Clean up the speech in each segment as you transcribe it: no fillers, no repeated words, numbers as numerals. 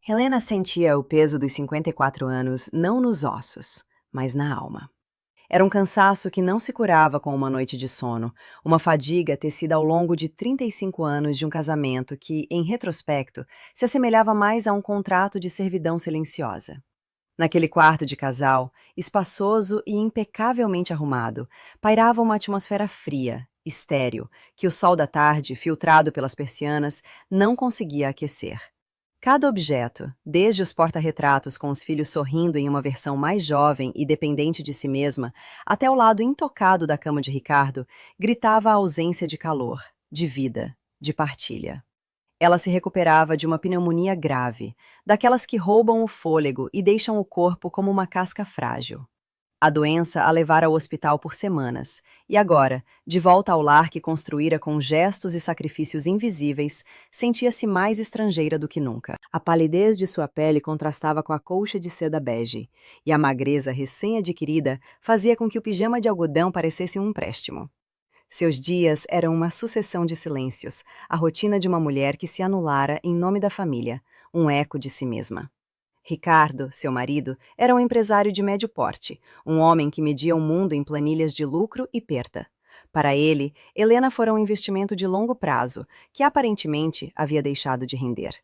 Helena sentia o peso dos 54 anos não nos ossos, mas na alma. Era um cansaço que não se curava com uma noite de sono, uma fadiga tecida ao longo de 35 anos de um casamento que, em retrospecto, se assemelhava mais a um contrato de servidão silenciosa. Naquele quarto de casal, espaçoso e impecavelmente arrumado, pairava uma atmosfera fria, estéril, que o sol da tarde, filtrado pelas persianas, não conseguia aquecer. Cada objeto, desde os porta-retratos com os filhos sorrindo em uma versão mais jovem e dependente de si mesma, até o lado intocado da cama de Ricardo, gritava a ausência de calor, de vida, de partilha. Ela se recuperava de uma pneumonia grave, daquelas que roubam o fôlego e deixam o corpo como uma casca frágil. A doença a levara ao hospital por semanas, e agora, de volta ao lar que construíra com gestos e sacrifícios invisíveis, sentia-se mais estrangeira do que nunca. A palidez de sua pele contrastava com a colcha de seda bege, e a magreza recém-adquirida fazia com que o pijama de algodão parecesse um empréstimo. Seus dias eram uma sucessão de silêncios, a rotina de uma mulher que se anulara em nome da família, um eco de si mesma. Ricardo, seu marido, era um empresário de médio porte, um homem que media o mundo em planilhas de lucro e perda. Para ele, Helena fora um investimento de longo prazo, que aparentemente havia deixado de render.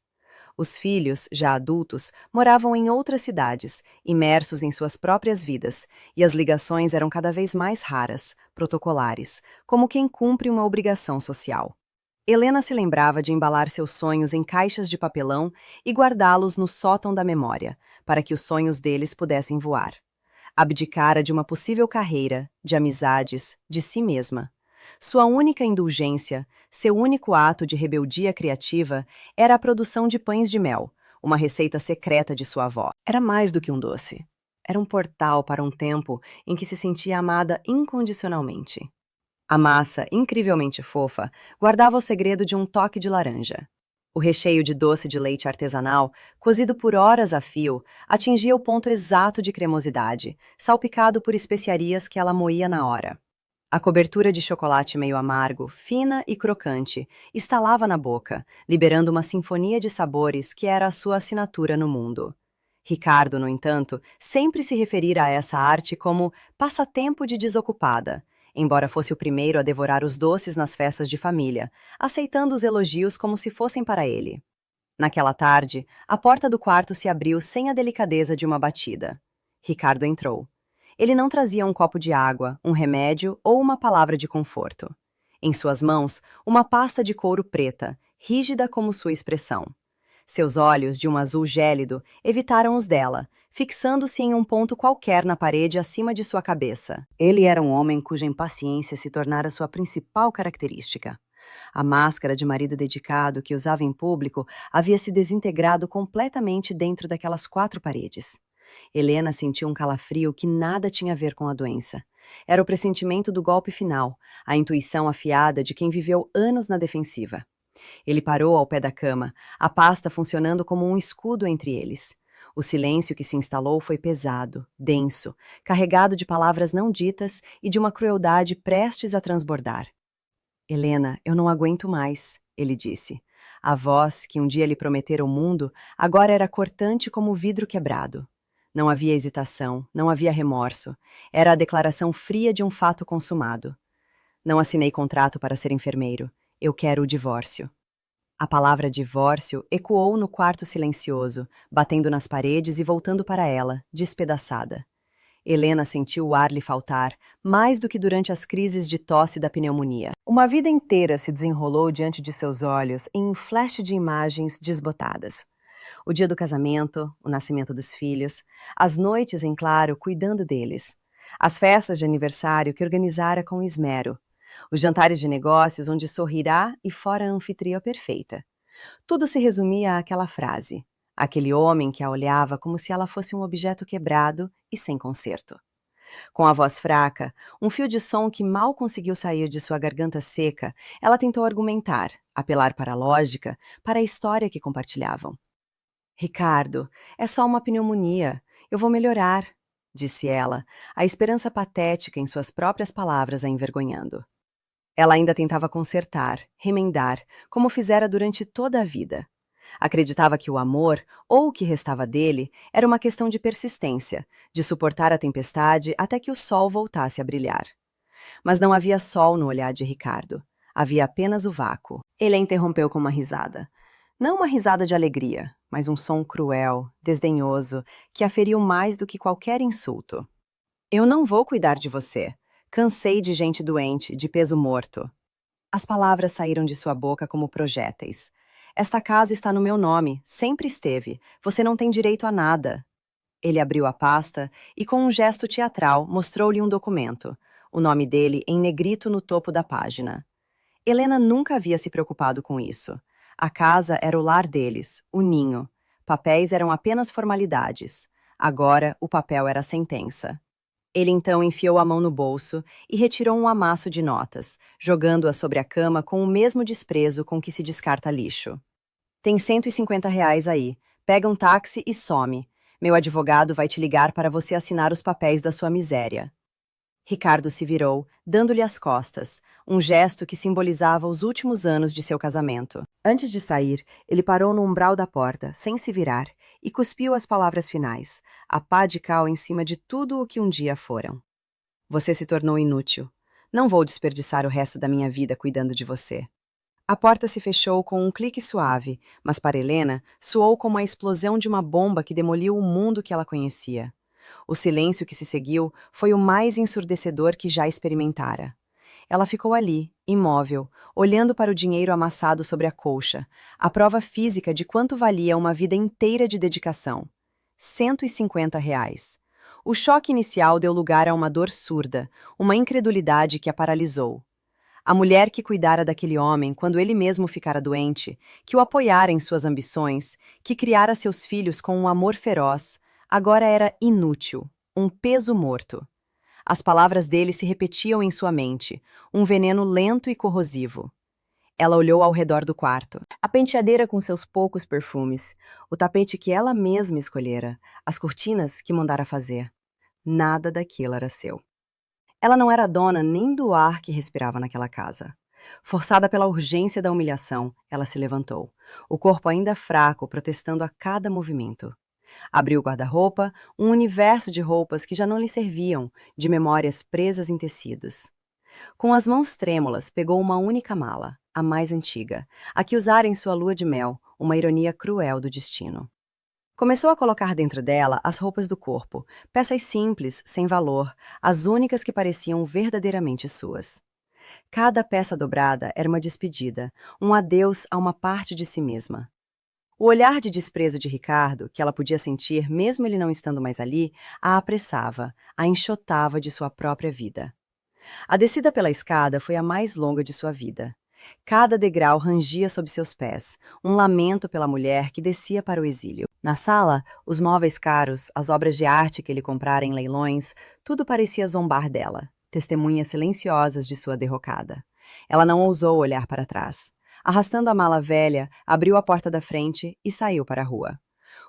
Os filhos, já adultos, moravam em outras cidades, imersos em suas próprias vidas, e as ligações eram cada vez mais raras, protocolares, como quem cumpre uma obrigação social. Helena se lembrava de embalar seus sonhos em caixas de papelão e guardá-los no sótão da memória, para que os sonhos deles pudessem voar. Abdicara de uma possível carreira, de amizades, de si mesma. Sua única indulgência, seu único ato de rebeldia criativa, era a produção de pães de mel, uma receita secreta de sua avó. Era mais do que um doce. Era um portal para um tempo em que se sentia amada incondicionalmente. A massa, incrivelmente fofa, guardava o segredo de um toque de laranja. O recheio de doce de leite artesanal, cozido por horas a fio, atingia o ponto exato de cremosidade, salpicado por especiarias que ela moía na hora. A cobertura de chocolate meio amargo, fina e crocante, estalava na boca, liberando uma sinfonia de sabores que era a sua assinatura no mundo. Ricardo, no entanto, sempre se referira a essa arte como passatempo de desocupada, embora fosse o primeiro a devorar os doces nas festas de família, aceitando os elogios como se fossem para ele. Naquela tarde, a porta do quarto se abriu sem a delicadeza de uma batida. Ricardo entrou. Ele não trazia um copo de água, um remédio ou uma palavra de conforto. Em suas mãos, uma pasta de couro preta, rígida como sua expressão. Seus olhos, de um azul gélido, evitaram os dela, fixando-se em um ponto qualquer na parede acima de sua cabeça. Ele era um homem cuja impaciência se tornara sua principal característica. A máscara de marido dedicado que usava em público havia se desintegrado completamente dentro daquelas quatro paredes. Helena sentiu um calafrio que nada tinha a ver com a doença. Era o pressentimento do golpe final, a intuição afiada de quem viveu anos na defensiva. Ele parou ao pé da cama, a pasta funcionando como um escudo entre eles. O silêncio que se instalou foi pesado, denso, carregado de palavras não ditas e de uma crueldade prestes a transbordar. Helena, eu não aguento mais, ele disse. A voz, que um dia lhe prometera o mundo, agora era cortante como vidro quebrado. Não havia hesitação, não havia remorso. Era a declaração fria de um fato consumado. Não assinei contrato para ser enfermeiro. Eu quero o divórcio. A palavra divórcio ecoou no quarto silencioso, batendo nas paredes e voltando para ela, despedaçada. Helena sentiu o ar lhe faltar, mais do que durante as crises de tosse da pneumonia. Uma vida inteira se desenrolou diante de seus olhos em um flash de imagens desbotadas. O dia do casamento, o nascimento dos filhos, as noites em claro cuidando deles, as festas de aniversário que organizara com esmero, os jantares de negócios onde sorrirá e fora a anfitriã perfeita. Tudo se resumia àquela frase, aquele homem que a olhava como se ela fosse um objeto quebrado e sem conserto. Com a voz fraca, um fio de som que mal conseguiu sair de sua garganta seca, ela tentou argumentar, apelar para a lógica, para a história que compartilhavam. Ricardo, é só uma pneumonia. Eu vou melhorar, disse ela, a esperança patética em suas próprias palavras a envergonhando. Ela ainda tentava consertar, remendar, como fizera durante toda a vida. Acreditava que o amor, ou o que restava dele, era uma questão de persistência, de suportar a tempestade até que o sol voltasse a brilhar. Mas não havia sol no olhar de Ricardo. Havia apenas o vácuo. Ele a interrompeu com uma risada. Não uma risada de alegria, mas um som cruel, desdenhoso, que a feriu mais do que qualquer insulto. Eu não vou cuidar de você. Cansei de gente doente, de peso morto. As palavras saíram de sua boca como projéteis. Esta casa está no meu nome, sempre esteve. Você não tem direito a nada. Ele abriu a pasta e, com um gesto teatral, mostrou-lhe um documento. O nome dele em negrito no topo da página. Helena nunca havia se preocupado com isso. A casa era o lar deles, o ninho. Papéis eram apenas formalidades. Agora, o papel era a sentença. Ele então enfiou a mão no bolso e retirou um amasso de notas, jogando-a sobre a cama com o mesmo desprezo com que se descarta lixo. Tem R$ 150 aí. Pega um táxi e some. Meu advogado vai te ligar para você assinar os papéis da sua miséria. Ricardo se virou, dando-lhe as costas, um gesto que simbolizava os últimos anos de seu casamento. Antes de sair, ele parou no umbral da porta, sem se virar, e cuspiu as palavras finais, a pá de cal em cima de tudo o que um dia foram. Você se tornou inútil. Não vou desperdiçar o resto da minha vida cuidando de você. A porta se fechou com um clique suave, mas para Helena soou como a explosão de uma bomba que demoliu o mundo que ela conhecia. O silêncio que se seguiu foi o mais ensurdecedor que já experimentara. Ela ficou ali, imóvel, olhando para o dinheiro amassado sobre a colcha, a prova física de quanto valia uma vida inteira de dedicação. R$ 150. O choque inicial deu lugar a uma dor surda, uma incredulidade que a paralisou. A mulher que cuidara daquele homem quando ele mesmo ficara doente, que o apoiara em suas ambições, que criara seus filhos com um amor feroz, agora era inútil, um peso morto. As palavras dele se repetiam em sua mente, um veneno lento e corrosivo. Ela olhou ao redor do quarto. A penteadeira com seus poucos perfumes, o tapete que ela mesma escolhera, as cortinas que mandara fazer. Nada daquilo era seu. Ela não era dona nem do ar que respirava naquela casa. Forçada pela urgência da humilhação, ela se levantou, o corpo ainda fraco, protestando a cada movimento. Abriu o guarda-roupa, um universo de roupas que já não lhe serviam, de memórias presas em tecidos. Com as mãos trêmulas, pegou uma única mala, a mais antiga, a que usara em sua lua de mel, uma ironia cruel do destino. Começou a colocar dentro dela as roupas do corpo, peças simples, sem valor, as únicas que pareciam verdadeiramente suas. Cada peça dobrada era uma despedida, um adeus a uma parte de si mesma. O olhar de desprezo de Ricardo, que ela podia sentir mesmo ele não estando mais ali, a apressava, a enxotava de sua própria vida. A descida pela escada foi a mais longa de sua vida. Cada degrau rangia sob seus pés, um lamento pela mulher que descia para o exílio. Na sala, os móveis caros, as obras de arte que ele comprara em leilões, tudo parecia zombar dela, testemunhas silenciosas de sua derrocada. Ela não ousou olhar para trás. Arrastando a mala velha, abriu a porta da frente e saiu para a rua.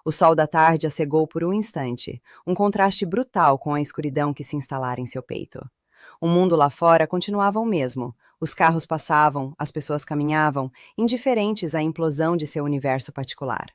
O sol da tarde a cegou por um instante, um contraste brutal com a escuridão que se instalara em seu peito. O mundo lá fora continuava o mesmo. Os carros passavam, as pessoas caminhavam, indiferentes à implosão de seu universo particular.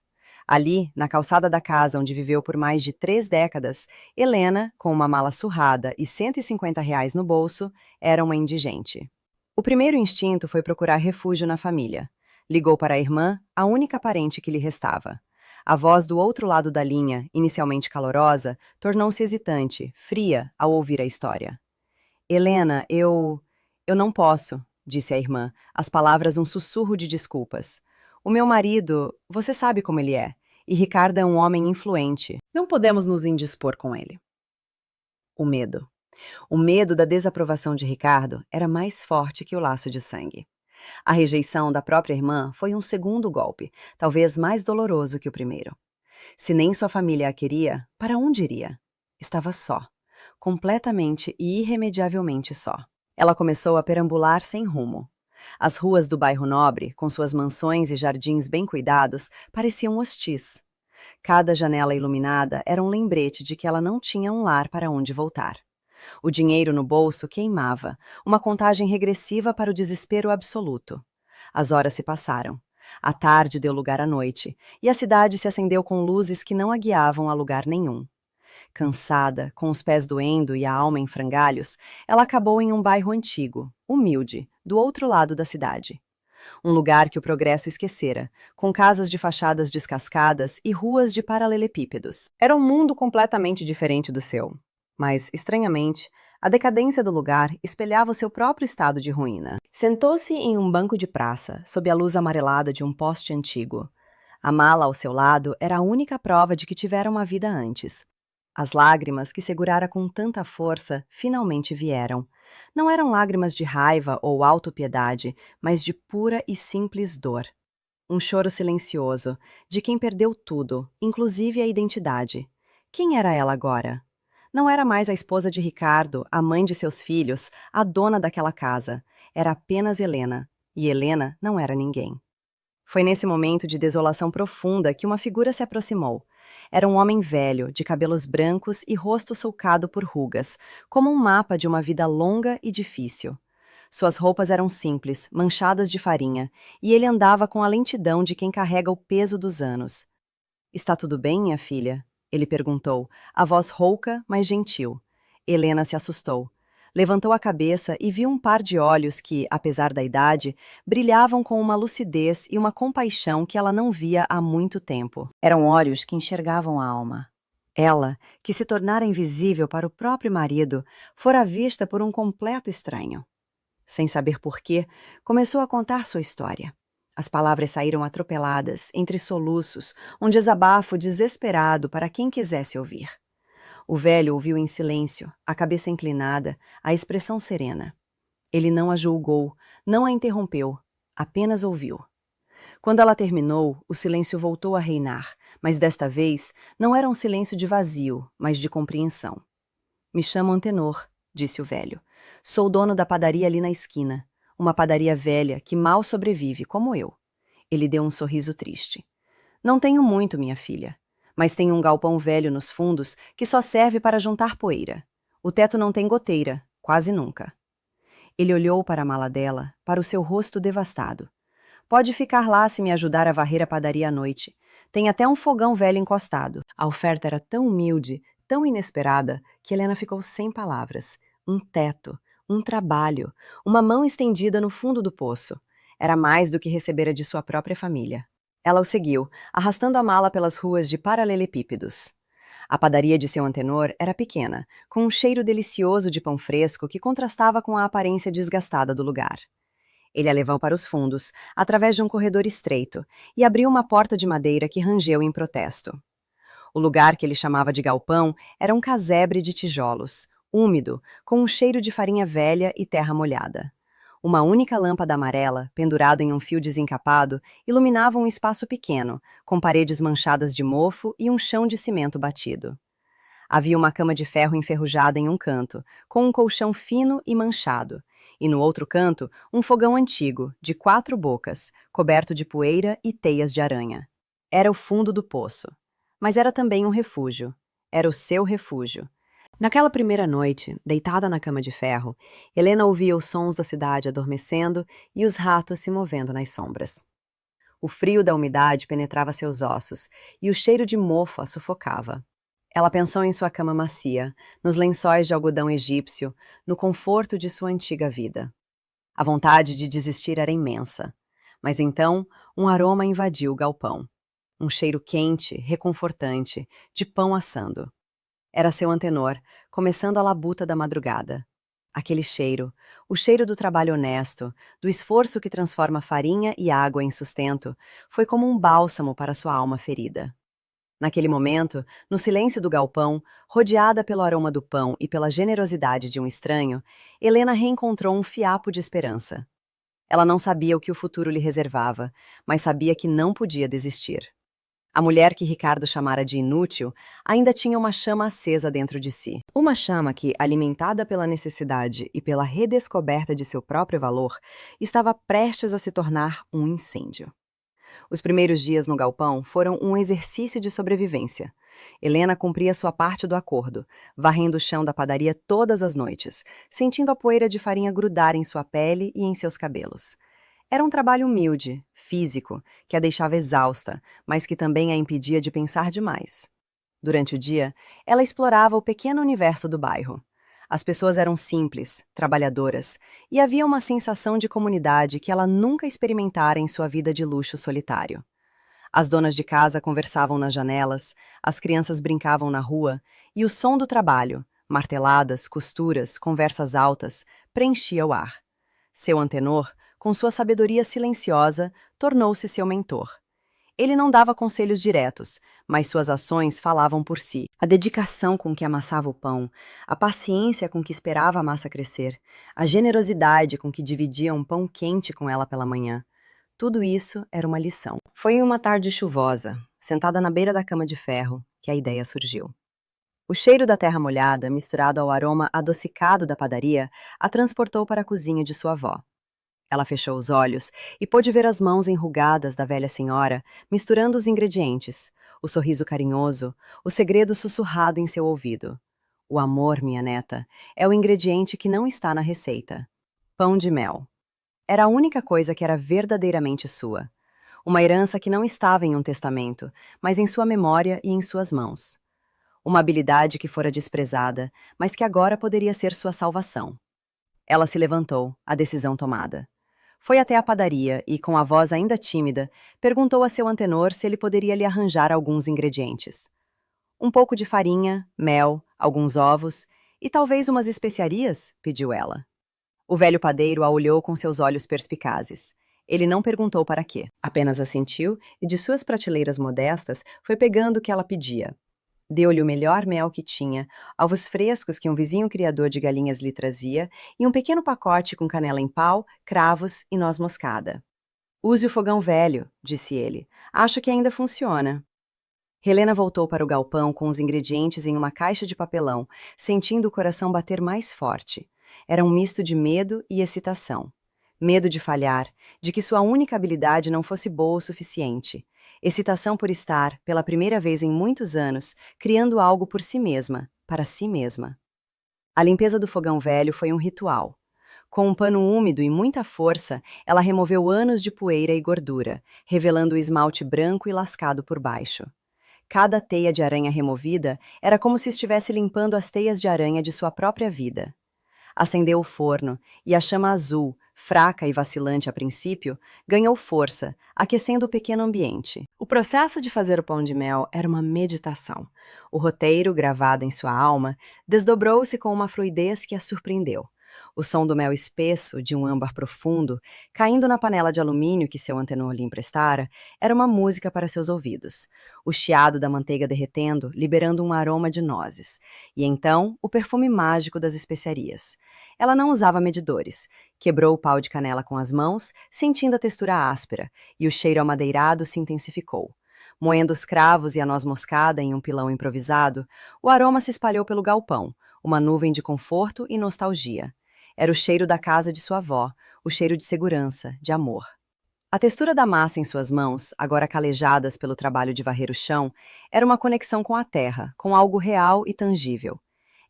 Ali, na calçada da casa onde viveu por mais de 3 décadas, Helena, com uma mala surrada e R$ 150 no bolso, era uma indigente. O primeiro instinto foi procurar refúgio na família. Ligou para a irmã, a única parente que lhe restava. A voz do outro lado da linha, inicialmente calorosa, tornou-se hesitante, fria, ao ouvir a história. Helena, eu não posso, disse a irmã, as palavras um sussurro de desculpas. O meu marido, você sabe como ele é, e Ricardo é um homem influente. Não podemos nos indispor com ele. O medo. O medo da desaprovação de Ricardo era mais forte que o laço de sangue. A rejeição da própria irmã foi um segundo golpe, talvez mais doloroso que o primeiro. Se nem sua família a queria, para onde iria? Estava só, completamente e irremediavelmente só. Ela começou a perambular sem rumo. As ruas do bairro nobre, com suas mansões e jardins bem cuidados, pareciam hostis. Cada janela iluminada era um lembrete de que ela não tinha um lar para onde voltar. O dinheiro no bolso queimava, uma contagem regressiva para o desespero absoluto. As horas se passaram. A tarde deu lugar à noite, e a cidade se acendeu com luzes que não a guiavam a lugar nenhum. Cansada, com os pés doendo e a alma em frangalhos, ela acabou em um bairro antigo, humilde, do outro lado da cidade. Um lugar que o progresso esquecera, com casas de fachadas descascadas e ruas de paralelepípedos. Era um mundo completamente diferente do seu. Mas, estranhamente, a decadência do lugar espelhava o seu próprio estado de ruína. Sentou-se em um banco de praça, sob a luz amarelada de um poste antigo. A mala ao seu lado era a única prova de que tivera uma vida antes. As lágrimas que segurara com tanta força finalmente vieram. Não eram lágrimas de raiva ou autopiedade, mas de pura e simples dor. Um choro silencioso, de quem perdeu tudo, inclusive a identidade. Quem era ela agora? Não era mais a esposa de Ricardo, a mãe de seus filhos, a dona daquela casa. Era apenas Helena. E Helena não era ninguém. Foi nesse momento de desolação profunda que uma figura se aproximou. Era um homem velho, de cabelos brancos e rosto sulcado por rugas, como um mapa de uma vida longa e difícil. Suas roupas eram simples, manchadas de farinha, e ele andava com a lentidão de quem carrega o peso dos anos. "Está tudo bem, minha filha?" ele perguntou, a voz rouca, mas gentil. Helena se assustou. Levantou a cabeça e viu um par de olhos que, apesar da idade, brilhavam com uma lucidez e uma compaixão que ela não via há muito tempo. Eram olhos que enxergavam a alma. Ela, que se tornara invisível para o próprio marido, fora vista por um completo estranho. Sem saber porquê, começou a contar sua história. As palavras saíram atropeladas, entre soluços, um desabafo desesperado para quem quisesse ouvir. O velho ouviu em silêncio, a cabeça inclinada, a expressão serena. Ele não a julgou, não a interrompeu, apenas ouviu. Quando ela terminou, o silêncio voltou a reinar, mas desta vez não era um silêncio de vazio, mas de compreensão. "Me chamo Antenor", disse o velho. "Sou dono da padaria ali na esquina, uma padaria velha que mal sobrevive, como eu." Ele deu um sorriso triste. "Não tenho muito, minha filha, mas tenho um galpão velho nos fundos que só serve para juntar poeira. O teto não tem goteira, quase nunca." Ele olhou para a mala dela, para o seu rosto devastado. "Pode ficar lá se me ajudar a varrer a padaria à noite. Tem até um fogão velho encostado." A oferta era tão humilde, tão inesperada, que Helena ficou sem palavras. Um teto, um trabalho, uma mão estendida no fundo do poço. Era mais do que recebera de sua própria família. Ela o seguiu, arrastando a mala pelas ruas de paralelepípedos. A padaria de seu Antenor era pequena, com um cheiro delicioso de pão fresco que contrastava com a aparência desgastada do lugar. Ele a levou para os fundos, através de um corredor estreito, e abriu uma porta de madeira que rangeu em protesto. O lugar que ele chamava de galpão era um casebre de tijolos, úmido, com um cheiro de farinha velha e terra molhada. Uma única lâmpada amarela, pendurada em um fio desencapado, iluminava um espaço pequeno, com paredes manchadas de mofo e um chão de cimento batido. Havia uma cama de ferro enferrujada em um canto, com um colchão fino e manchado, e no outro canto, um fogão antigo, de 4 bocas, coberto de poeira e teias de aranha. Era o fundo do poço. Mas era também um refúgio. Era o seu refúgio. Naquela primeira noite, deitada na cama de ferro, Helena ouvia os sons da cidade adormecendo e os ratos se movendo nas sombras. O frio da umidade penetrava seus ossos e o cheiro de mofo a sufocava. Ela pensou em sua cama macia, nos lençóis de algodão egípcio, no conforto de sua antiga vida. A vontade de desistir era imensa. Mas então, um aroma invadiu o galpão. Um cheiro quente, reconfortante, de pão assando. Era seu Antenor, começando a labuta da madrugada. Aquele cheiro, o cheiro do trabalho honesto, do esforço que transforma farinha e água em sustento, foi como um bálsamo para sua alma ferida. Naquele momento, no silêncio do galpão, rodeada pelo aroma do pão e pela generosidade de um estranho, Helena reencontrou um fiapo de esperança. Ela não sabia o que o futuro lhe reservava, mas sabia que não podia desistir. A mulher que Ricardo chamara de inútil ainda tinha uma chama acesa dentro de si. Uma chama que, alimentada pela necessidade e pela redescoberta de seu próprio valor, estava prestes a se tornar um incêndio. Os primeiros dias no galpão foram um exercício de sobrevivência. Helena cumpria sua parte do acordo, varrendo o chão da padaria todas as noites, sentindo a poeira de farinha grudar em sua pele e em seus cabelos. Era um trabalho humilde, físico, que a deixava exausta, mas que também a impedia de pensar demais. Durante o dia, ela explorava o pequeno universo do bairro. As pessoas eram simples, trabalhadoras, e havia uma sensação de comunidade que ela nunca experimentara em sua vida de luxo solitário. As donas de casa conversavam nas janelas, as crianças brincavam na rua, e o som do trabalho, marteladas, costuras, conversas altas, preenchia o ar. Seu antenor, com sua sabedoria silenciosa, tornou-se seu mentor. Ele não dava conselhos diretos, mas suas ações falavam por si. A dedicação com que amassava o pão, a paciência com que esperava a massa crescer, a generosidade com que dividia um pão quente com ela pela manhã. Tudo isso era uma lição. Foi em uma tarde chuvosa, sentada na beira da cama de ferro, que a ideia surgiu. O cheiro da terra molhada, misturado ao aroma adocicado da padaria, a transportou para a cozinha de sua avó. Ela fechou os olhos e pôde ver as mãos enrugadas da velha senhora, misturando os ingredientes, o sorriso carinhoso, o segredo sussurrado em seu ouvido. O amor, minha neta, é o ingrediente que não está na receita. Pão de mel. Era a única coisa que era verdadeiramente sua. Uma herança que não estava em um testamento, mas em sua memória e em suas mãos. Uma habilidade que fora desprezada, mas que agora poderia ser sua salvação. Ela se levantou, a decisão tomada. Foi até a padaria e, com a voz ainda tímida, perguntou a seu antenor se ele poderia lhe arranjar alguns ingredientes. Um pouco de farinha, mel, alguns ovos e talvez umas especiarias, pediu ela. O velho padeiro a olhou com seus olhos perspicazes. Ele não perguntou para quê, apenas assentiu e de suas prateleiras modestas foi pegando o que ela pedia. Deu-lhe o melhor mel que tinha, ovos frescos que um vizinho criador de galinhas lhe trazia e um pequeno pacote com canela em pau, cravos e noz moscada. Use o fogão velho, disse ele. Acho que ainda funciona. Helena voltou para o galpão com os ingredientes em uma caixa de papelão, sentindo o coração bater mais forte. Era um misto de medo e excitação. Medo de falhar, de que sua única habilidade não fosse boa o suficiente. Excitação por estar, pela primeira vez em muitos anos, criando algo por si mesma, para si mesma. A limpeza do fogão velho foi um ritual. Com um pano úmido e muita força, ela removeu anos de poeira e gordura, revelando o esmalte branco e lascado por baixo. Cada teia de aranha removida era como se estivesse limpando as teias de aranha de sua própria vida. Acendeu o forno, e a chama azul, fraca e vacilante a princípio, ganhou força, aquecendo o pequeno ambiente. O processo de fazer o pão de mel era uma meditação. O roteiro, gravado em sua alma, desdobrou-se com uma fluidez que a surpreendeu. O som do mel espesso, de um âmbar profundo, caindo na panela de alumínio que seu antenor lhe emprestara, era uma música para seus ouvidos. O chiado da manteiga derretendo, liberando um aroma de nozes. E então, o perfume mágico das especiarias. Ela não usava medidores. Quebrou o pau de canela com as mãos, sentindo a textura áspera, e o cheiro amadeirado se intensificou. Moendo os cravos e a noz moscada em um pilão improvisado, o aroma se espalhou pelo galpão, uma nuvem de conforto e nostalgia. Era o cheiro da casa de sua avó, o cheiro de segurança, de amor. A textura da massa em suas mãos, agora calejadas pelo trabalho de varrer o chão, era uma conexão com a terra, com algo real e tangível.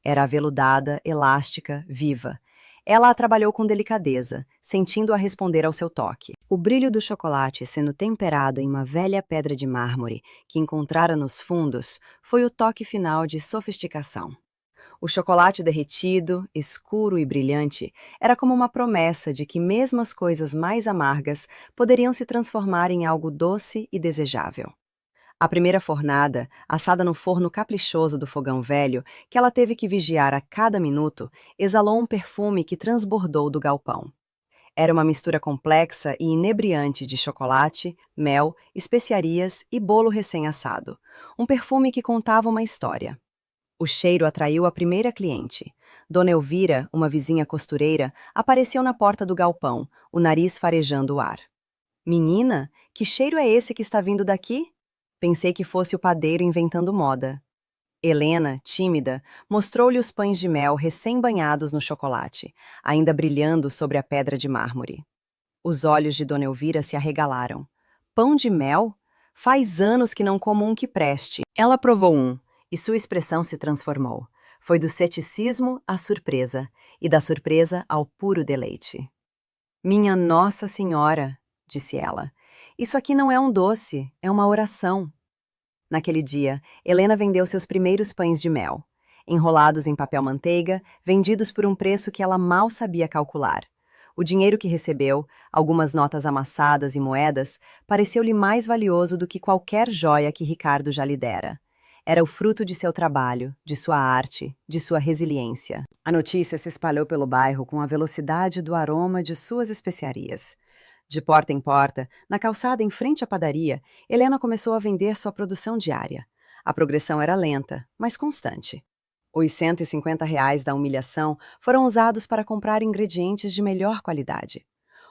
Era aveludada, elástica, viva. Ela a trabalhou com delicadeza, sentindo-a responder ao seu toque. O brilho do chocolate sendo temperado em uma velha pedra de mármore que encontrara nos fundos foi o toque final de sofisticação. O chocolate derretido, escuro e brilhante, era como uma promessa de que mesmo as coisas mais amargas poderiam se transformar em algo doce e desejável. A primeira fornada, assada no forno caprichoso do fogão velho, que ela teve que vigiar a cada minuto, exalou um perfume que transbordou do galpão. Era uma mistura complexa e inebriante de chocolate, mel, especiarias e bolo recém-assado. Um perfume que contava uma história. O cheiro atraiu a primeira cliente. Dona Elvira, uma vizinha costureira, apareceu na porta do galpão, o nariz farejando o ar. Menina, que cheiro é esse que está vindo daqui? Pensei que fosse o padeiro inventando moda. Helena, tímida, mostrou-lhe os pães de mel recém-banhados no chocolate, ainda brilhando sobre a pedra de mármore. Os olhos de Dona Elvira se arregalaram. Pão de mel? Faz anos que não como um que preste. Ela provou um, e sua expressão se transformou. Foi do ceticismo à surpresa, e da surpresa ao puro deleite. Minha Nossa Senhora, disse ela. Isso aqui não é um doce, é uma oração. Naquele dia, Helena vendeu seus primeiros pães de mel, enrolados em papel manteiga, vendidos por um preço que ela mal sabia calcular. O dinheiro que recebeu, algumas notas amassadas e moedas, pareceu-lhe mais valioso do que qualquer joia que Ricardo já lhe dera. Era o fruto de seu trabalho, de sua arte, de sua resiliência. A notícia se espalhou pelo bairro com a velocidade do aroma de suas especiarias. De porta em porta, na calçada em frente à padaria, Helena começou a vender sua produção diária. A progressão era lenta, mas constante. Os R$ 150 da humilhação foram usados para comprar ingredientes de melhor qualidade.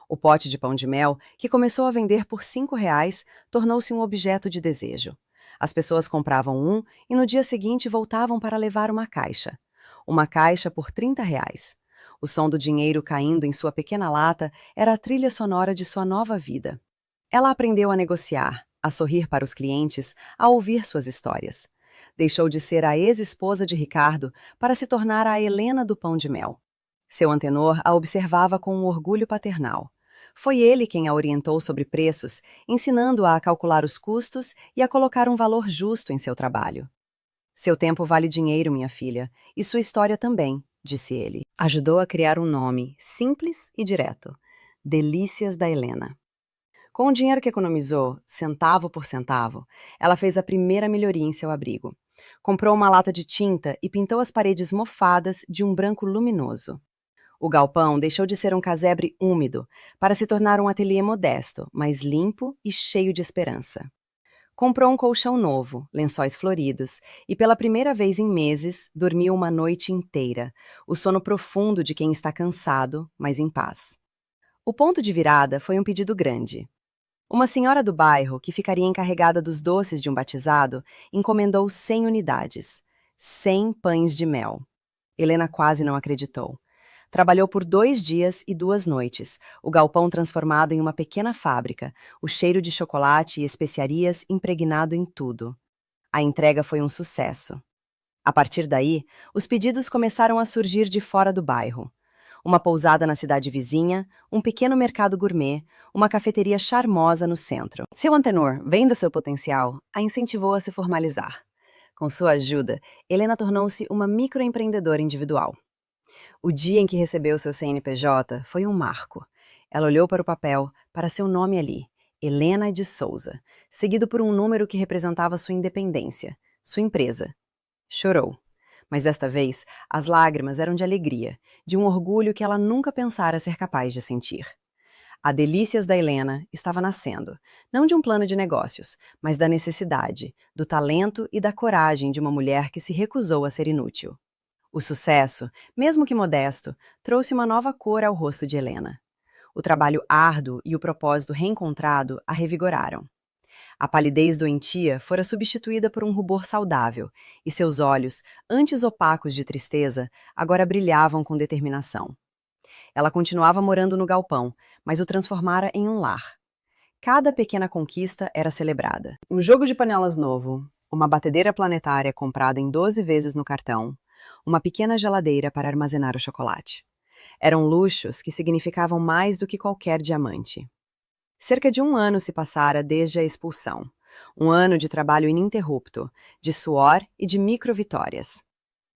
O pote de pão de mel, que começou a vender por R$ 5, tornou-se um objeto de desejo. As pessoas compravam um e no dia seguinte voltavam para levar uma caixa. Uma caixa por R$ 30. O som do dinheiro caindo em sua pequena lata era a trilha sonora de sua nova vida. Ela aprendeu a negociar, a sorrir para os clientes, a ouvir suas histórias. Deixou de ser a ex-esposa de Ricardo para se tornar a Helena do pão de mel. Seu antenor a observava com um orgulho paternal. Foi ele quem a orientou sobre preços, ensinando-a a calcular os custos e a colocar um valor justo em seu trabalho. Seu tempo vale dinheiro, minha filha, e sua história também, disse ele. Ajudou a criar um nome simples e direto: Delícias da Helena. Com o dinheiro que economizou, centavo por centavo, ela fez a primeira melhoria em seu abrigo. Comprou uma lata de tinta e pintou as paredes mofadas de um branco luminoso. O galpão deixou de ser um casebre úmido para se tornar um ateliê modesto, mas limpo e cheio de esperança. Comprou um colchão novo, lençóis floridos, e pela primeira vez em meses, dormiu uma noite inteira, o sono profundo de quem está cansado, mas em paz. O ponto de virada foi um pedido grande. Uma senhora do bairro, que ficaria encarregada dos doces de um batizado, encomendou 100 unidades. 100 pães de mel. Helena quase não acreditou. Trabalhou por 2 dias e 2 noites, o galpão transformado em uma pequena fábrica, o cheiro de chocolate e especiarias impregnado em tudo. A entrega foi um sucesso. A partir daí, os pedidos começaram a surgir de fora do bairro. Uma pousada na cidade vizinha, um pequeno mercado gourmet, uma cafeteria charmosa no centro. Seu antenor, vendo seu potencial, a incentivou a se formalizar. Com sua ajuda, Helena tornou-se uma microempreendedora individual. O dia em que recebeu seu CNPJ foi um marco. Ela olhou para o papel, para seu nome ali, Helena de Souza, seguido por um número que representava sua independência, sua empresa. Chorou. Mas desta vez, as lágrimas eram de alegria, de um orgulho que ela nunca pensara ser capaz de sentir. A Delícias da Helena estava nascendo, não de um plano de negócios, mas da necessidade, do talento e da coragem de uma mulher que se recusou a ser inútil. O sucesso, mesmo que modesto, trouxe uma nova cor ao rosto de Helena. O trabalho árduo e o propósito reencontrado a revigoraram. A palidez doentia fora substituída por um rubor saudável, e seus olhos, antes opacos de tristeza, agora brilhavam com determinação. Ela continuava morando no galpão, mas o transformara em um lar. Cada pequena conquista era celebrada. Um jogo de panelas novo, uma batedeira planetária comprada em 12 vezes no cartão, uma pequena geladeira para armazenar o chocolate. Eram luxos que significavam mais do que qualquer diamante. Cerca de 1 ano se passara desde a expulsão. 1 ano de trabalho ininterrupto, de suor e de micro-vitórias.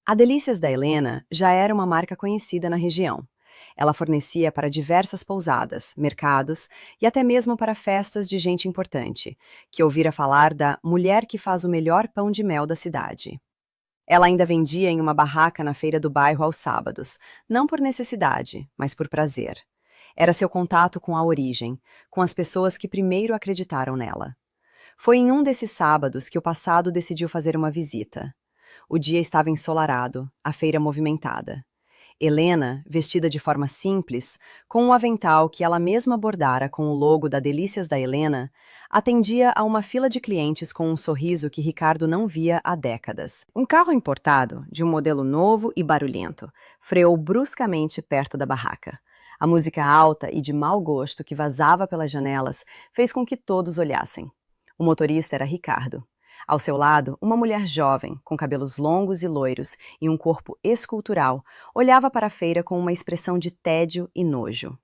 A Delícias da Helena já era uma marca conhecida na região. Ela fornecia para diversas pousadas, mercados e até mesmo para festas de gente importante, que ouvira falar da mulher que faz o melhor pão de mel da cidade. Ela ainda vendia em uma barraca na feira do bairro aos sábados, não por necessidade, mas por prazer. Era seu contato com a origem, com as pessoas que primeiro acreditaram nela. Foi em um desses sábados que o passado decidiu fazer uma visita. O dia estava ensolarado, a feira movimentada. Helena, vestida de forma simples, com um avental que ela mesma bordara com o logo da Delícias da Helena, atendia a uma fila de clientes com um sorriso que Ricardo não via há décadas. Um carro importado, de um modelo novo e barulhento, freou bruscamente perto da barraca. A música alta e de mau gosto que vazava pelas janelas fez com que todos olhassem. O motorista era Ricardo. Ao seu lado, uma mulher jovem, com cabelos longos e loiros e um corpo escultural, olhava para a feira com uma expressão de tédio e nojo.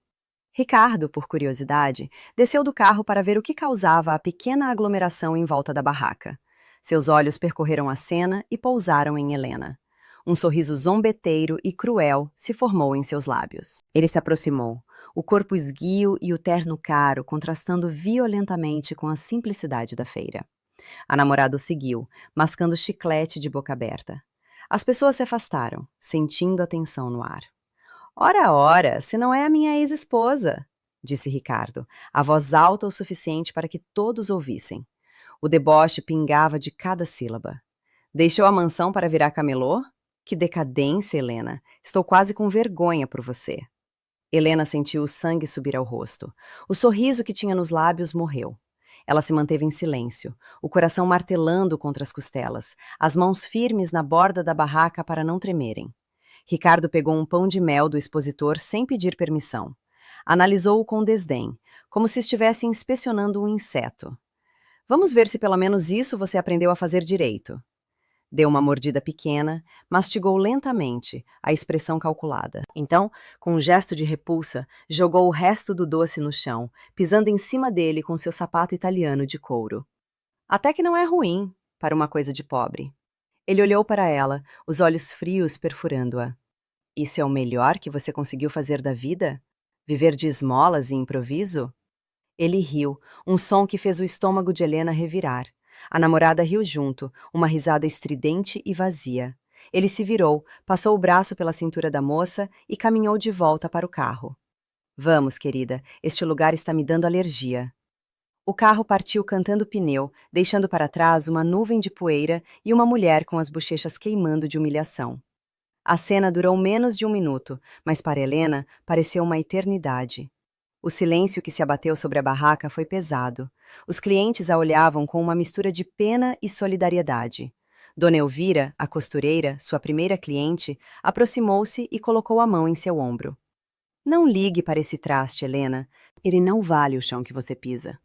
Ricardo, por curiosidade, desceu do carro para ver o que causava a pequena aglomeração em volta da barraca. Seus olhos percorreram a cena e pousaram em Helena. Um sorriso zombeteiro e cruel se formou em seus lábios. Ele se aproximou, o corpo esguio e o terno caro contrastando violentamente com a simplicidade da feira. A namorada o seguiu, mascando chiclete de boca aberta. As pessoas se afastaram, sentindo a tensão no ar. Ora, ora, se não é a minha ex-esposa, disse Ricardo, a voz alta o suficiente para que todos ouvissem. O deboche pingava de cada sílaba. Deixou a mansão para virar camelô? Que decadência, Helena. Estou quase com vergonha por você. Helena sentiu o sangue subir ao rosto. O sorriso que tinha nos lábios morreu. Ela se manteve em silêncio, o coração martelando contra as costelas, as mãos firmes na borda da barraca para não tremerem. Ricardo pegou um pão de mel do expositor sem pedir permissão. Analisou-o com desdém, como se estivesse inspecionando um inseto. Vamos ver se pelo menos isso você aprendeu a fazer direito. Deu uma mordida pequena, mastigou lentamente, a expressão calculada. Então, com um gesto de repulsa, jogou o resto do doce no chão, pisando em cima dele com seu sapato italiano de couro. Até que não é ruim, para uma coisa de pobre. Ele olhou para ela, os olhos frios perfurando-a. Isso é o melhor que você conseguiu fazer da vida? Viver de esmolas e improviso? Ele riu, um som que fez o estômago de Helena revirar. A namorada riu junto, uma risada estridente e vazia. Ele se virou, passou o braço pela cintura da moça e caminhou de volta para o carro. Vamos, querida, este lugar está me dando alergia. O carro partiu cantando pneu, deixando para trás uma nuvem de poeira e uma mulher com as bochechas queimando de humilhação. A cena durou menos de 1 minuto, mas para Helena pareceu uma eternidade. O silêncio que se abateu sobre a barraca foi pesado. Os clientes a olhavam com uma mistura de pena e solidariedade. Dona Elvira, a costureira, sua primeira cliente, aproximou-se e colocou a mão em seu ombro. Não ligue para esse traste, Helena. Ele não vale o chão que você pisa.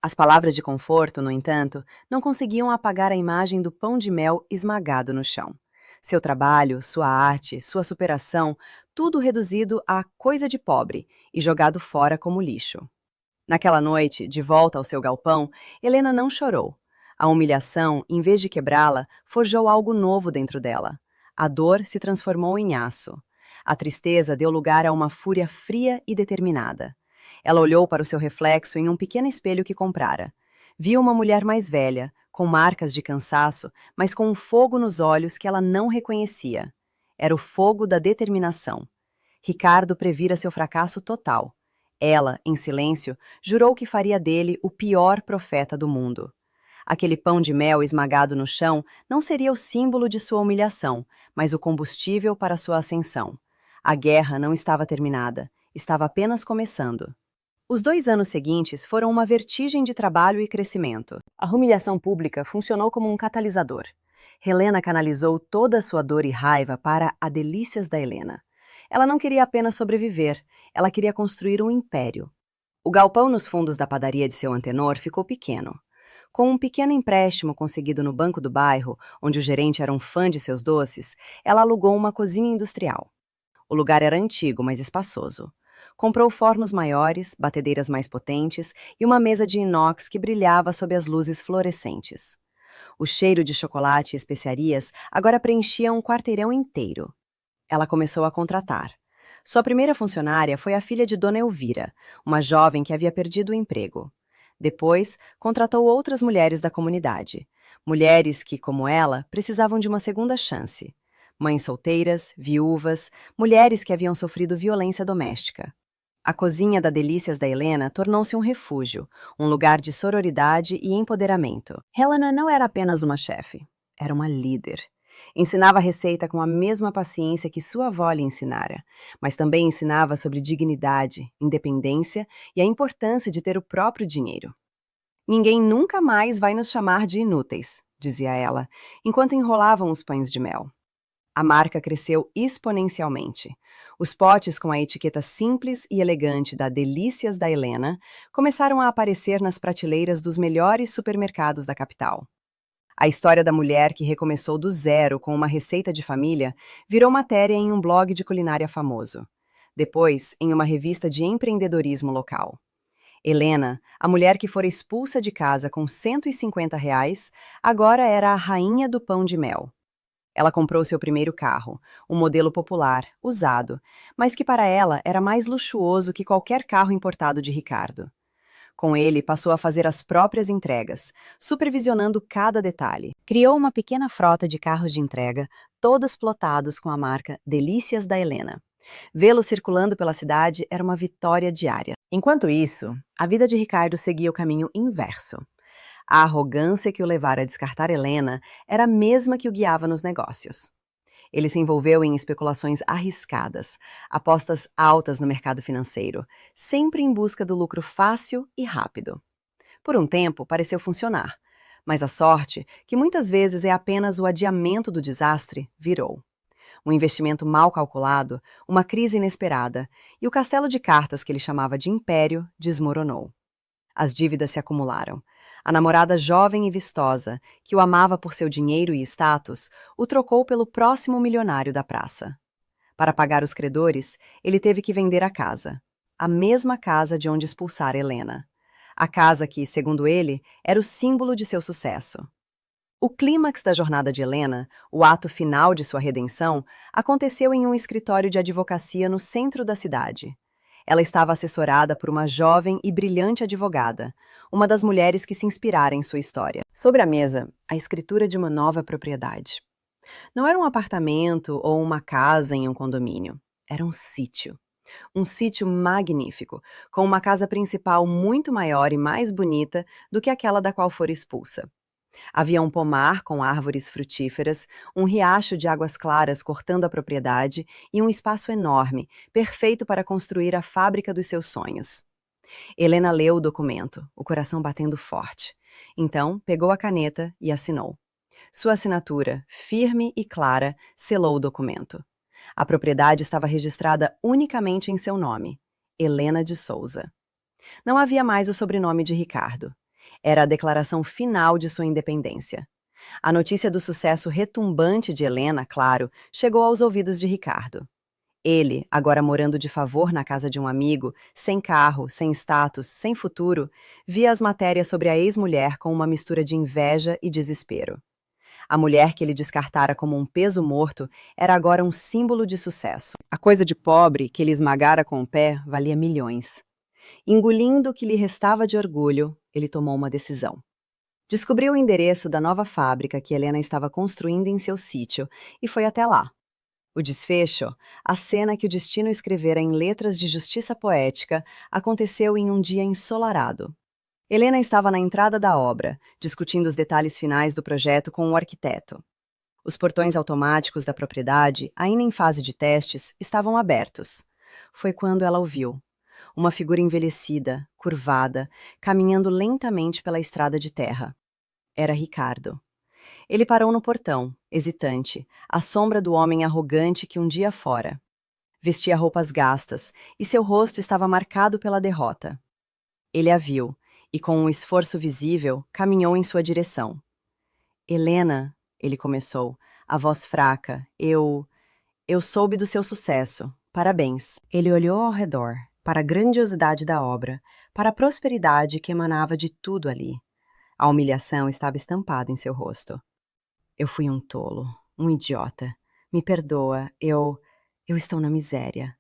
As palavras de conforto, no entanto, não conseguiam apagar a imagem do pão de mel esmagado no chão. Seu trabalho, sua arte, sua superação, tudo reduzido a coisa de pobre e jogado fora como lixo. Naquela noite, de volta ao seu galpão, Helena não chorou. A humilhação, em vez de quebrá-la, forjou algo novo dentro dela. A dor se transformou em aço. A tristeza deu lugar a uma fúria fria e determinada. Ela olhou para o seu reflexo em um pequeno espelho que comprara. Viu uma mulher mais velha, com marcas de cansaço, mas com um fogo nos olhos que ela não reconhecia. Era o fogo da determinação. Ricardo previra seu fracasso total. Ela, em silêncio, jurou que faria dele o pior profeta do mundo. Aquele pão de mel esmagado no chão não seria o símbolo de sua humilhação, mas o combustível para sua ascensão. A guerra não estava terminada, estava apenas começando. Os 2 anos seguintes foram uma vertigem de trabalho e crescimento. A humilhação pública funcionou como um catalisador. Helena canalizou toda a sua dor e raiva para a delícias da Helena. Ela não queria apenas sobreviver, ela queria construir um império. O galpão nos fundos da padaria de seu antenor ficou pequeno. Com um pequeno empréstimo conseguido no banco do bairro, onde o gerente era um fã de seus doces, ela alugou uma cozinha industrial. O lugar era antigo, mas espaçoso. Comprou fornos maiores, batedeiras mais potentes e uma mesa de inox que brilhava sob as luzes fluorescentes. O cheiro de chocolate e especiarias agora preenchia um quarteirão inteiro. Ela começou a contratar. Sua primeira funcionária foi a filha de Dona Elvira, uma jovem que havia perdido o emprego. Depois, contratou outras mulheres da comunidade. Mulheres que, como ela, precisavam de uma segunda chance. Mães solteiras, viúvas, mulheres que haviam sofrido violência doméstica. A cozinha da Delícias da Helena tornou-se um refúgio, um lugar de sororidade e empoderamento. Helena não era apenas uma chefe, era uma líder. Ensinava a receita com a mesma paciência que sua avó lhe ensinara, mas também ensinava sobre dignidade, independência e a importância de ter o próprio dinheiro. Ninguém nunca mais vai nos chamar de inúteis, dizia ela, enquanto enrolavam os pães de mel. A marca cresceu exponencialmente. Os potes com a etiqueta simples e elegante da Delícias da Helena começaram a aparecer nas prateleiras dos melhores supermercados da capital. A história da mulher que recomeçou do zero com uma receita de família virou matéria em um blog de culinária famoso. depois em uma revista de empreendedorismo local. Helena, a mulher que fora expulsa de casa com R$ 150, agora era a rainha do pão de mel. Ela comprou seu primeiro carro, um modelo popular, usado, mas que para ela era mais luxuoso que qualquer carro importado de Ricardo. Com ele, passou a fazer as próprias entregas, supervisionando cada detalhe. Criou uma pequena frota de carros de entrega, todos plotados com a marca Delícias da Helena. Vê-lo circulando pela cidade era uma vitória diária. Enquanto isso, a vida de Ricardo seguia o caminho inverso. A arrogância que o levara a descartar Helena era a mesma que o guiava nos negócios. Ele se envolveu em especulações arriscadas, apostas altas no mercado financeiro, sempre em busca do lucro fácil e rápido. Por um tempo, pareceu funcionar, mas a sorte, que muitas vezes é apenas o adiamento do desastre, virou. Um investimento mal calculado, uma crise inesperada, e o castelo de cartas que ele chamava de império desmoronou. As dívidas se acumularam. A namorada jovem e vistosa, que o amava por seu dinheiro e status, o trocou pelo próximo milionário da praça. Para pagar os credores, ele teve que vender a casa. A mesma casa de onde expulsara Helena. A casa que, segundo ele, era o símbolo de seu sucesso. O clímax da jornada de Helena, o ato final de sua redenção, aconteceu em um escritório de advocacia no centro da cidade. Ela estava assessorada por uma jovem e brilhante advogada, uma das mulheres que se inspirara em sua história. Sobre a mesa, a escritura de uma nova propriedade. Não era um apartamento ou uma casa em um condomínio. Era um sítio. Um sítio magnífico, com uma casa principal muito maior e mais bonita do que aquela da qual fora expulsa. Havia um pomar com árvores frutíferas, um riacho de águas claras cortando a propriedade e um espaço enorme, perfeito para construir a fábrica dos seus sonhos. Helena leu o documento, o coração batendo forte. Então, pegou a caneta e assinou. Sua assinatura, firme e clara, selou o documento. A propriedade estava registrada unicamente em seu nome, Helena de Souza. Não havia mais o sobrenome de Ricardo. Era a declaração final de sua independência. A notícia do sucesso retumbante de Helena, claro, chegou aos ouvidos de Ricardo. Ele, agora morando de favor na casa de um amigo, sem carro, sem status, sem futuro, via as matérias sobre a ex-mulher com uma mistura de inveja e desespero. A mulher que ele descartara como um peso morto era agora um símbolo de sucesso. A coisa de pobre que ele esmagara com o pé valia milhões. Engolindo o que lhe restava de orgulho, ele tomou uma decisão. Descobriu o endereço da nova fábrica que Helena estava construindo em seu sítio e foi até lá. O desfecho, a cena que o destino escrevera em letras de justiça poética, aconteceu em um dia ensolarado. Helena estava na entrada da obra, discutindo os detalhes finais do projeto com o arquiteto. Os portões automáticos da propriedade, ainda em fase de testes, estavam abertos. Foi quando ela o viu. Uma figura envelhecida, curvada, caminhando lentamente pela estrada de terra. Era Ricardo. Ele parou no portão, hesitante, à sombra do homem arrogante que um dia fora. Vestia roupas gastas, e seu rosto estava marcado pela derrota. Ele a viu, e com um esforço visível, caminhou em sua direção. Helena, ele começou, a voz fraca, eu soube do seu sucesso. Parabéns. Ele olhou ao redor, para a grandiosidade da obra, para a prosperidade que emanava de tudo ali. A humilhação estava estampada em seu rosto. Eu fui um tolo, um idiota. Me perdoa, eu estou na miséria.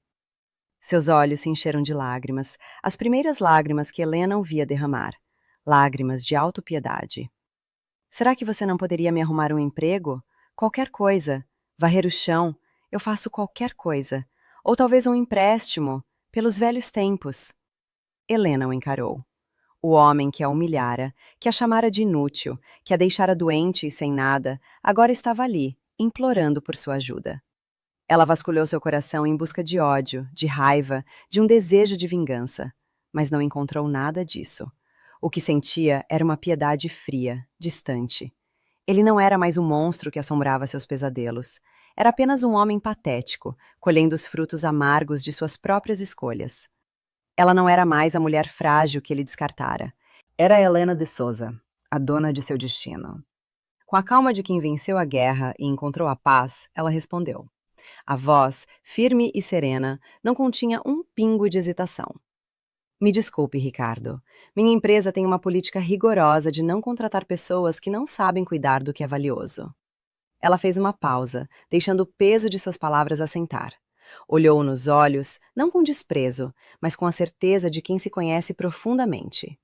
Seus olhos se encheram de lágrimas, as primeiras lágrimas que Helena o via derramar. Lágrimas de autopiedade. Será que você não poderia me arrumar um emprego? Qualquer coisa. Varrer o chão. Eu faço qualquer coisa. Ou talvez um empréstimo, pelos velhos tempos. Helena o encarou. O homem que a humilhara, que a chamara de inútil, que a deixara doente e sem nada, agora estava ali, implorando por sua ajuda. Ela vasculhou seu coração em busca de ódio, de raiva, de um desejo de vingança, mas não encontrou nada disso. O que sentia era uma piedade fria, distante. Ele não era mais o monstro que assombrava seus pesadelos. Era apenas um homem patético, colhendo os frutos amargos de suas próprias escolhas. Ela não era mais a mulher frágil que ele descartara. Era Helena de Souza, a dona de seu destino. Com a calma de quem venceu a guerra e encontrou a paz, ela respondeu. A voz, firme e serena, não continha um pingo de hesitação. Me desculpe, Ricardo. Minha empresa tem uma política rigorosa de não contratar pessoas que não sabem cuidar do que é valioso. Ela fez uma pausa, deixando o peso de suas palavras assentar. Olhou nos olhos, não com desprezo, mas com a certeza de quem se conhece profundamente.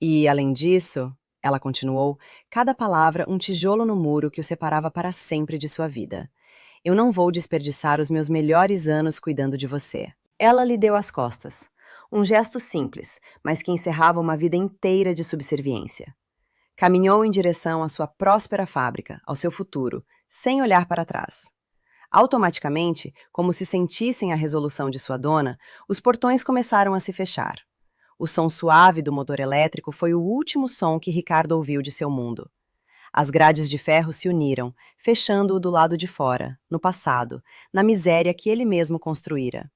E, além disso, ela continuou, cada palavra um tijolo no muro que o separava para sempre de sua vida. Eu não vou desperdiçar os meus melhores anos cuidando de você. Ela lhe deu as costas. Um gesto simples, mas que encerrava uma vida inteira de subserviência. Caminhou em direção à sua próspera fábrica, ao seu futuro, sem olhar para trás. Automaticamente, como se sentissem a resolução de sua dona, os portões começaram a se fechar. O som suave do motor elétrico foi o último som que Ricardo ouviu de seu mundo. As grades de ferro se uniram, fechando-o do lado de fora, no passado, na miséria que ele mesmo construíra.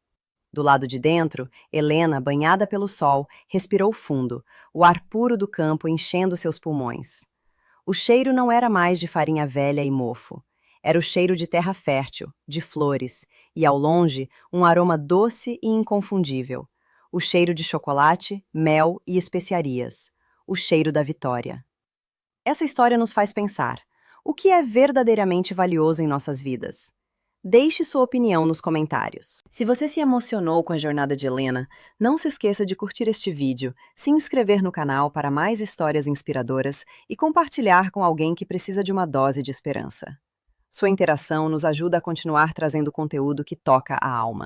Do lado de dentro, Helena, banhada pelo sol, respirou fundo, o ar puro do campo enchendo seus pulmões. O cheiro não era mais de farinha velha e mofo. Era o cheiro de terra fértil, de flores, e ao longe, um aroma doce e inconfundível. O cheiro de chocolate, mel e especiarias. O cheiro da vitória. Essa história nos faz pensar: o que é verdadeiramente valioso em nossas vidas? Deixe sua opinião nos comentários. Se você se emocionou com a jornada de Helena, não se esqueça de curtir este vídeo, se inscrever no canal para mais histórias inspiradoras e compartilhar com alguém que precisa de uma dose de esperança. Sua interação nos ajuda a continuar trazendo conteúdo que toca a alma.